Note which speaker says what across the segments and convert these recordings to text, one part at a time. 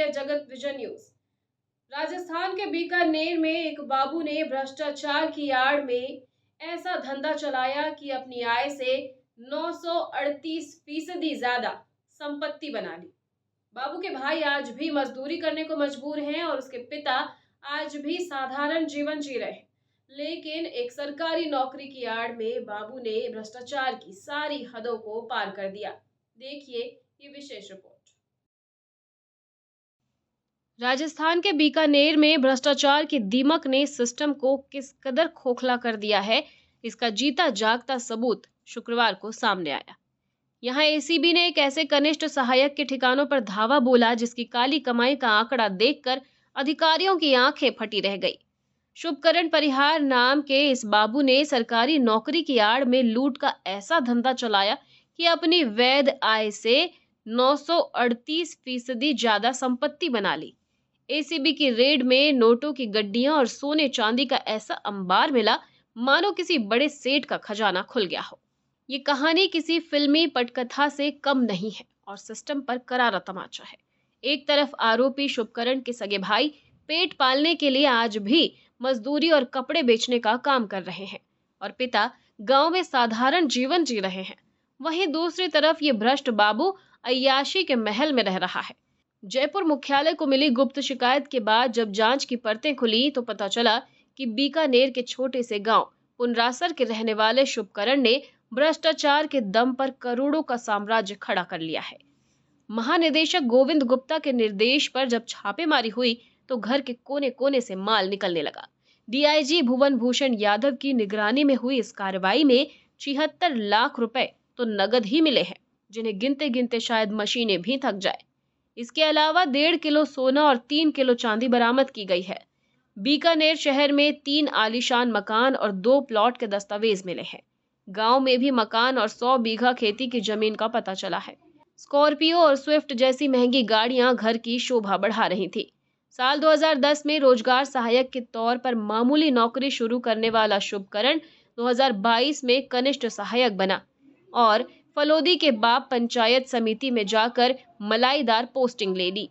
Speaker 1: है जगत vision news. Rajasthan के बीकानेर में एक बाबू ने भ्रष्टाचार की आड़ में ऐसा धंधा चलाया कि अपनी आय से 938% ज्यादा संपत्ति बना ली। बाबू के भाई आज भी मजदूरी करने को मजबूर हैं और उसके पिता आज भी साधारण जीवन जी रहे हैं। लेकिन एक सरकारी नौकरी की आड़ में बाबू ने भ्रष्टाचार की सारी हदों को पार कर दिया। देखिए ये विशेष रिपोर्ट। राजस्थान के बीकानेर में भ्रष्टाचार की दीमक ने सिस्टम को किस कदर खोखला कर दिया है, इसका जीता जागता सबूत शुक्रवार को सामने आया। यहां एसीबी ने एक ऐसे कनिष्ठ सहायक के ठिकानों पर धावा बोला जिसकी काली कमाई का आंकड़ा देखकर अधिकारियों की आंखें फटी रह गई। शुभकरण परिहार नाम के इस बाबू ने सरकारी नौकरी की आड़ में लूट का ऐसा धंधा चलाया कि अपनी वैध आय से 938% ज्यादा संपत्ति बना ली। एसीबी की रेड में नोटों की गड्डियां और सोने चांदी का ऐसा अंबार मिला मानो किसी बड़े सेठ का खजाना खुल गया हो। ये कहानी किसी फिल्मी पटकथा से कम नहीं है और सिस्टम पर करारा तमाचा है। एक तरफ आरोपी शुभकरण के सगे भाई पेट पालने के लिए आज भी मजदूरी और कपड़े बेचने का काम कर रहे हैं और पिता गांव में साधारण जीवन जी रहे हैं। वहीं दूसरी तरफ ये भ्रष्ट बाबू अय्याशी के महल में रह रहा है। जयपुर मुख्यालय को मिली गुप्त शिकायत के बाद जब जांच की परतें खुली तो पता चला कि बीकानेर के छोटे से गांव पुनरासर के रहने वाले शुभकरण ने भ्रष्टाचार के दम पर करोड़ों का साम्राज्य खड़ा कर लिया है। महानिदेशक गोविंद गुप्ता के निर्देश पर जब छापेमारी हुई तो घर के कोने कोने से माल निकलने लगा। डीआईजी भुवन भूषण यादव की निगरानी में हुई इस कार्रवाई में 76 लाख रुपए तो नगद ही मिले हैं, जिन्हें गिनते गिनते शायद मशीनें भी थक जाए। इसके अलावा 1.5 किलो सोना और 3 किलो चांदी बरामद की गई है। बीकानेर शहर में 3 आलीशान मकान और 2 प्लॉट के दस्तावेज मिले हैं। गांव में भी मकान और 100 बीघा खेती की जमीन का पता चला है। स्कॉर्पियो और स्विफ्ट जैसी महंगी गाड़ियां घर की शोभा बढ़ा रही थी। साल 2010 में रोजगार सहायक के तौर पर मामूली नौकरी शुरू करने वाला शुभकरण 2022 में कनिष्ठ सहायक बना और फलोदी के बाप पंचायत समिति में जाकर मलाईदार पोस्टिंग ले ली।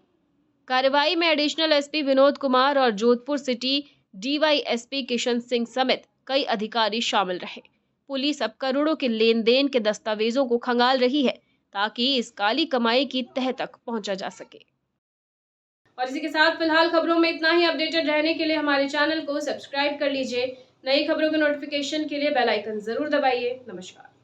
Speaker 1: कार्रवाई में एडिशनल एसपी विनोद कुमार और जोधपुर सिटी डीवाईएसपी किशन सिंह समेत कई अधिकारी शामिल रहे। पुलिस अब करोड़ों के लेन देन के दस्तावेजों को खंगाल रही है ताकि इस काली कमाई की तह तक पहुंचा जा सके। और इसी के साथ फिलहाल खबरों में इतना ही। अपडेटेड रहने के लिए हमारे चैनल को सब्सक्राइब कर लीजिए। नई खबरों के नोटिफिकेशन के लिए बेल आइकन जरूर दबाइए। नमस्कार।